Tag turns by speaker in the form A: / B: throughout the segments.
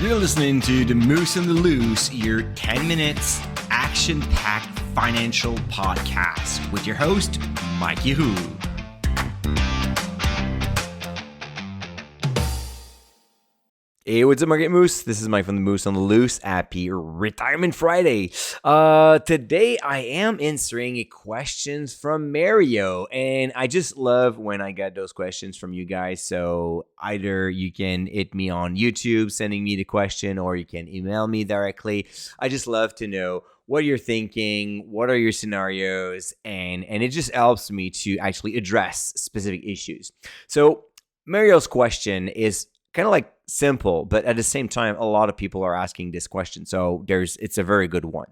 A: You're listening to The Moose and the Loose, your 10 minutes action-packed financial podcast with your host, Mikey Hu. Hey, what's up, Market Moose? This is Mike from The Moose on the Loose. Happy Retirement Friday. Today, I am answering questions from Mario, and I just love when I get those questions from you guys. So either you can hit me on YouTube, sending me the question, or you can email me directly. I just love to know what you're thinking, what are your scenarios, and it just helps me to actually address specific issues. So Mario's question is kind of like simple, but at the same time, a lot of people are asking this question. So it's a very good one.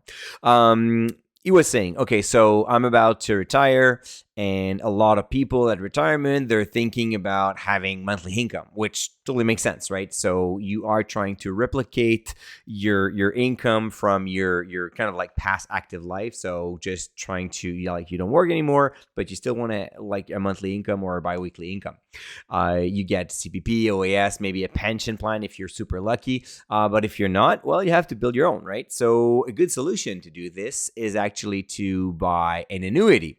A: He was saying, okay, so I'm about to retire, and a lot of people at retirement, they're thinking about having monthly income, which totally makes sense, right? So you are trying to replicate your income from your kind of like past active life. So just trying to, you don't work anymore, but you still want to like a monthly income or a biweekly income. You get CPP, OAS, maybe a pension plan if you're super lucky. But if you're not, well, you have to build your own, right? So a good solution to do this is actually to buy an annuity.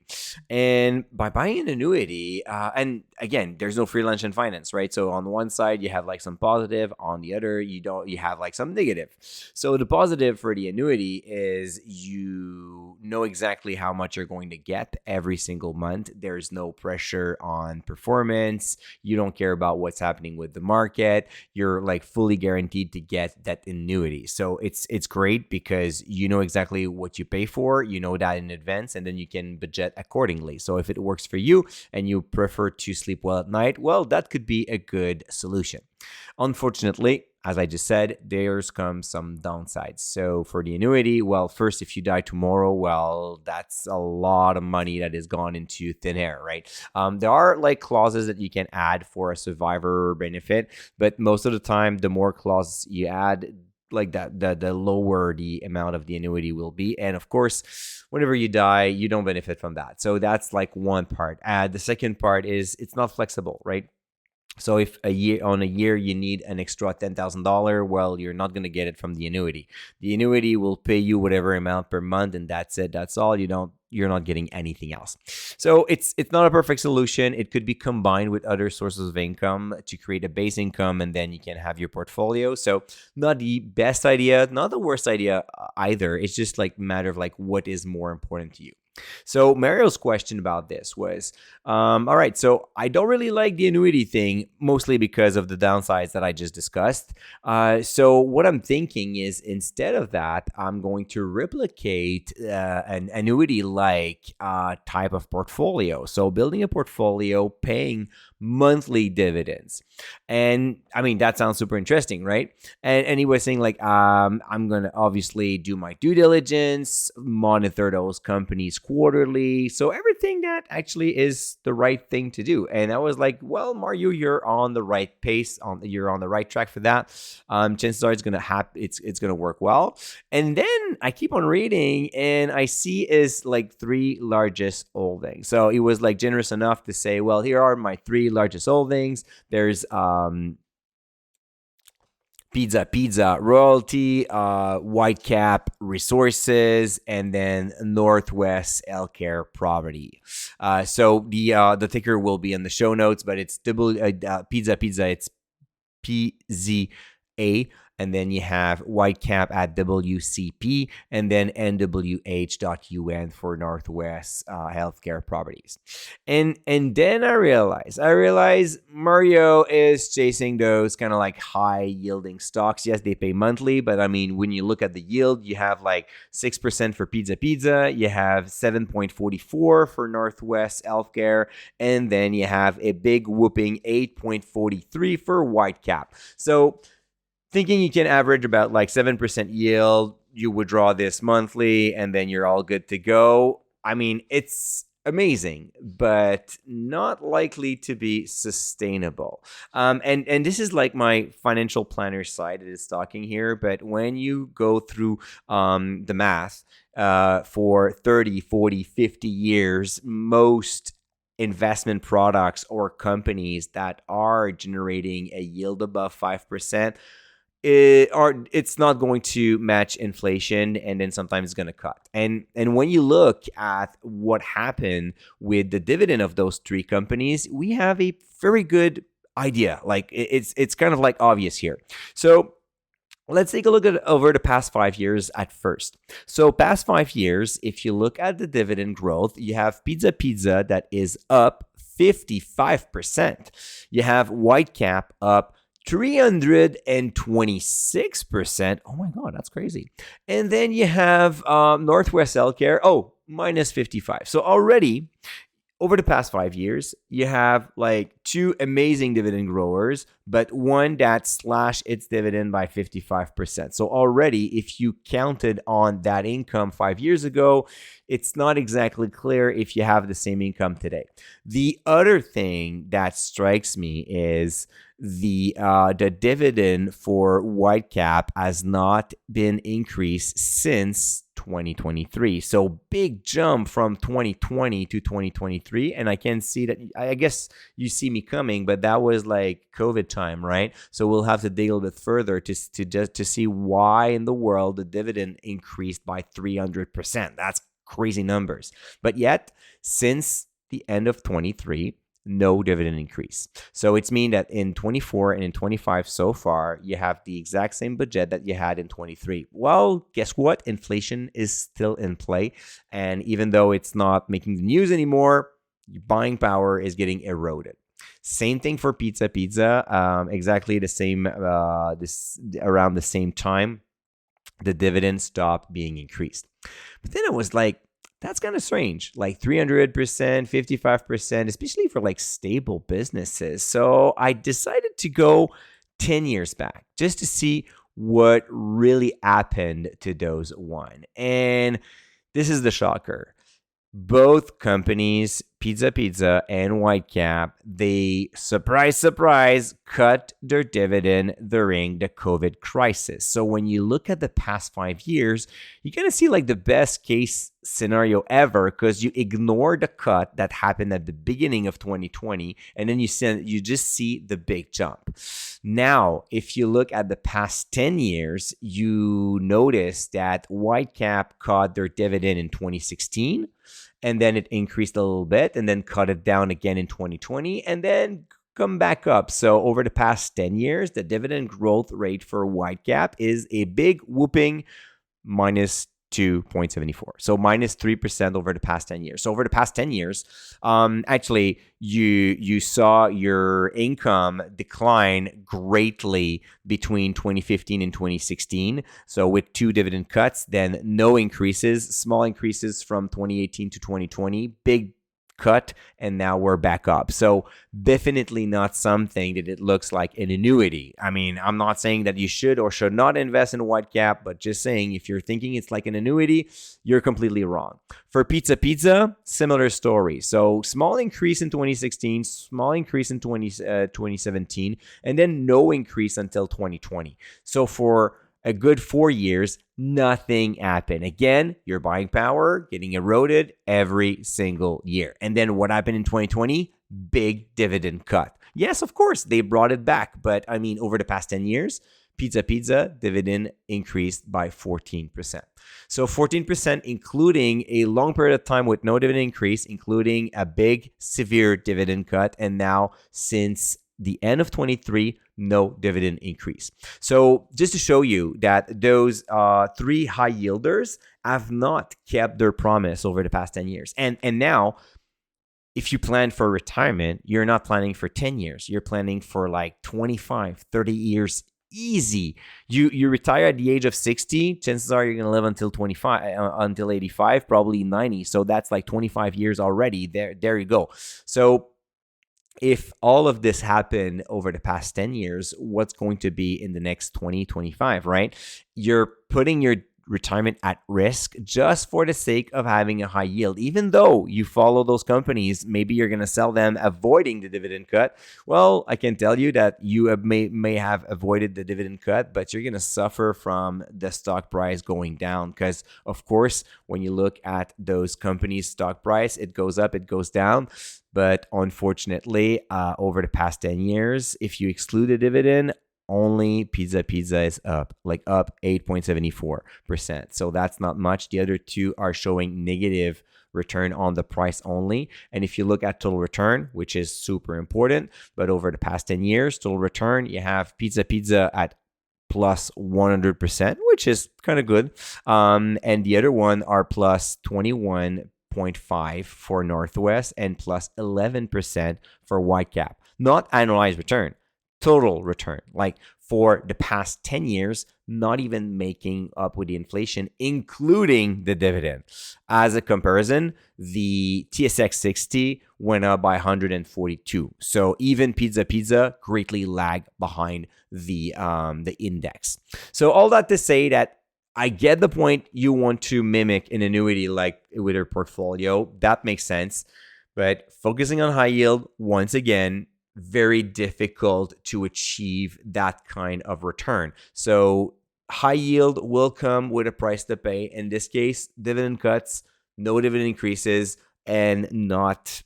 A: And by buying an annuity, and again, there's no free lunch in finance, right? So on the one side, you have like some positive, on the other, you have like some negative. So the positive for the annuity is you know exactly how much you're going to get every single month. There's no pressure on performance. You don't care about what's happening with the market. You're like fully guaranteed to get that annuity. So it's great because you know exactly what you pay for, you know that in advance, and then you can budget accordingly. So if it works for you and you prefer to sleep well at night, well, that could be a good solution. Unfortunately, as I just said, there's come some downsides. So for the annuity, well, first, if you die tomorrow, well, that's a lot of money that is gone into thin air, right? There are like clauses that you can add for a survivor benefit, but most of the time, the more clauses you add, like that, the lower the amount of the annuity will be. And of course, whenever you die, you don't benefit from that. So that's like one part. The second part is it's not flexible, right? So if a year you need an extra $10,000, well, you're not going to get it from the annuity. The annuity will pay you whatever amount per month, and that's it. That's all. You're not getting anything else. So it's not a perfect solution. It could be combined with other sources of income to create a base income, and then you can have your portfolio. So not the best idea, not the worst idea either. It's just like a matter of like what is more important to you. So Mario's question about this was, all right, so I don't really like the annuity thing, mostly because of the downsides that I just discussed. So what I'm thinking is instead of that, I'm going to replicate an annuity-like type of portfolio. So building a portfolio, paying monthly dividends. And I mean, that sounds super interesting, right? And he was saying like, I'm going to obviously do my due diligence, monitor those companies quarterly. So everything that actually is the right thing to do. And I was like, well, Mario, you're on the right pace, you're on the right track for that. Chances are it's going to happen. It's going to work well. And then I keep on reading and I see is like 3 largest holdings. So he was like generous enough to say, well, here are my 3 largest holdings. There's Pizza Royalty, Whitecap Resources, and then Northwest Healthcare Property. So the ticker will be in the show notes, but it's Pizza. It's PZA. And then you have Whitecap at WCP, and then NWH.UN for Northwest Healthcare Properties. And then I realize Mario is chasing those kind of like high yielding stocks. Yes, they pay monthly, but I mean, when you look at the yield, you have like 6% for Pizza, you have 7.44 for Northwest Healthcare, and then you have a big whooping 8.43 for Whitecap. So thinking you can average about like 7% yield, you withdraw this monthly, and then you're all good to go. I mean, it's amazing, but not likely to be sustainable. And this is like my financial planner side that is talking here. But when you go through the math for 30, 40, 50 years, most investment products or companies that are generating a yield above 5%, it's not going to match inflation, and then sometimes it's going to cut. And when you look at what happened with the dividend of those three companies, we have a very good idea. Like it's kind of like obvious here. So let's take a look at over the past 5 years at first. So past 5 years, if you look at the dividend growth, you have Pizza that is up 55%. You have Whitecap up 326%. Oh my God, that's crazy. And then you have Northwest Healthcare, minus 55. So already over the past 5 years, you have like two amazing dividend growers, but one that slashed its dividend by 55%. So already, if you counted on that income 5 years ago, it's not exactly clear if you have the same income today. The other thing that strikes me is the dividend for Whitecap has not been increased since 2023. So big jump from 2020 to 2023. And I can see that, I guess you see me coming, but that was like COVID time, right? So we'll have to dig a little bit further to see why in the world the dividend increased by 300%. That's crazy numbers. But yet, since the end of 23, no dividend increase. So it's mean that in 24 and in 25 so far, you have the exact same budget that you had in 23. Well, guess what? Inflation is still in play. And even though it's not making the news anymore, buying power is getting eroded. Same thing for Pizza. Exactly the same, around the same time, the dividend stopped being increased. But then it was like, that's kind of strange, like 300%, 55%, especially for like stable businesses. So I decided to go 10 years back just to see what really happened to those one. And this is the shocker. Both companies, Pizza and Whitecap, they, surprise, cut their dividend during the COVID crisis. So when you look at the past 5 years, you're going to see like the best case scenario ever, because you ignore the cut that happened at the beginning of 2020, and then you just see the big jump. Now, if you look at the past 10 years, you notice that Whitecap cut their dividend in 2016, and then it increased a little bit, and then cut it down again in 2020, and then come back up. So over the past 10 years, the dividend growth rate for Whitecap is a big whooping minus 2.74. So minus 3% over the past 10 years. So over the past 10 years, actually, you saw your income decline greatly between 2015 and 2016. So with two dividend cuts, then no increases, small increases from 2018 to 2020, big cut, and now we're back up. So definitely not something that it looks like an annuity. I mean, I'm not saying that you should or should not invest in Whitecap, but just saying if you're thinking it's like an annuity, you're completely wrong. For Pizza, similar story. So small increase in 2016, small increase in 2017, and then no increase until 2020. So for a good 4 years, nothing happened. Again, your buying power getting eroded every single year. And then what happened in 2020? Big dividend cut. Yes, of course, they brought it back. But I mean, over the past 10 years, Pizza dividend increased by 14%. So 14%, including a long period of time with no dividend increase, including a big, severe dividend cut. And now since the end of 23, no dividend increase. So just to show you that those three high yielders have not kept their promise over the past 10 years. And now, if you plan for retirement, you're not planning for 10 years. You're planning for like 25, 30 years easy. You retire at the age of 60, chances are you're going to live until until 85, probably 90. So that's like 25 years already. There you go. So if all of this happened over the past 10 years, what's going to be in the next 20, 25, right? You're putting your retirement at risk just for the sake of having a high yield. Even though you follow those companies, maybe you're going to sell them avoiding the dividend cut. Well, I can tell you that you may have avoided the dividend cut, but you're going to suffer from the stock price going down. Because, of course, when you look at those companies' stock price, it goes up, it goes down. But unfortunately, over the past 10 years, if you exclude the dividend, only Pizza is up 8.74%. So that's not much. The other two are showing negative return on the price only. And if you look at total return, which is super important, but over the past 10 years, total return, you have Pizza at plus 100%, which is kind of good. And the other one are plus 21.5 for Northwest and plus 11% for Whitecap. Not annualized return, total return. Like for the past 10 years, not even making up with the inflation, including the dividend. As a comparison, the TSX 60 went up by 142. So even Pizza greatly lagged behind the index. So all that to say that I get the point. You want to mimic an annuity like with your portfolio. That makes sense. But focusing on high yield, once again, very difficult to achieve that kind of return. So high yield will come with a price to pay. In this case, dividend cuts, no dividend increases, and not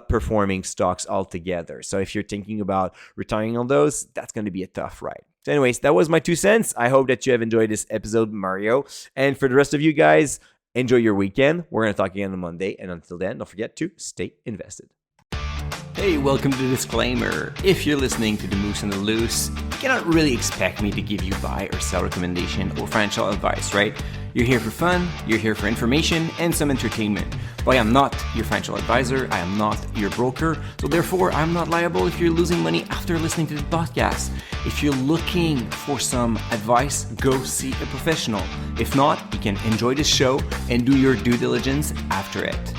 A: performing stocks altogether. So if you're thinking about retiring on those, that's going to be a tough ride. So anyways, that was my 2 cents. I hope that you have enjoyed this episode, Mario. And for the rest of you guys, enjoy your weekend. We're going to talk again on Monday. And until then, don't forget to stay invested.
B: Hey, welcome to the disclaimer. If you're listening to The Moose on the Loose, you cannot really expect me to give you buy or sell recommendation or financial advice, right? You're here for fun, you're here for information and some entertainment. But I am not your financial advisor, I am not your broker, so therefore I'm not liable if you're losing money after listening to the podcast. If you're looking for some advice, go see a professional. If not, you can enjoy the show and do your due diligence after it.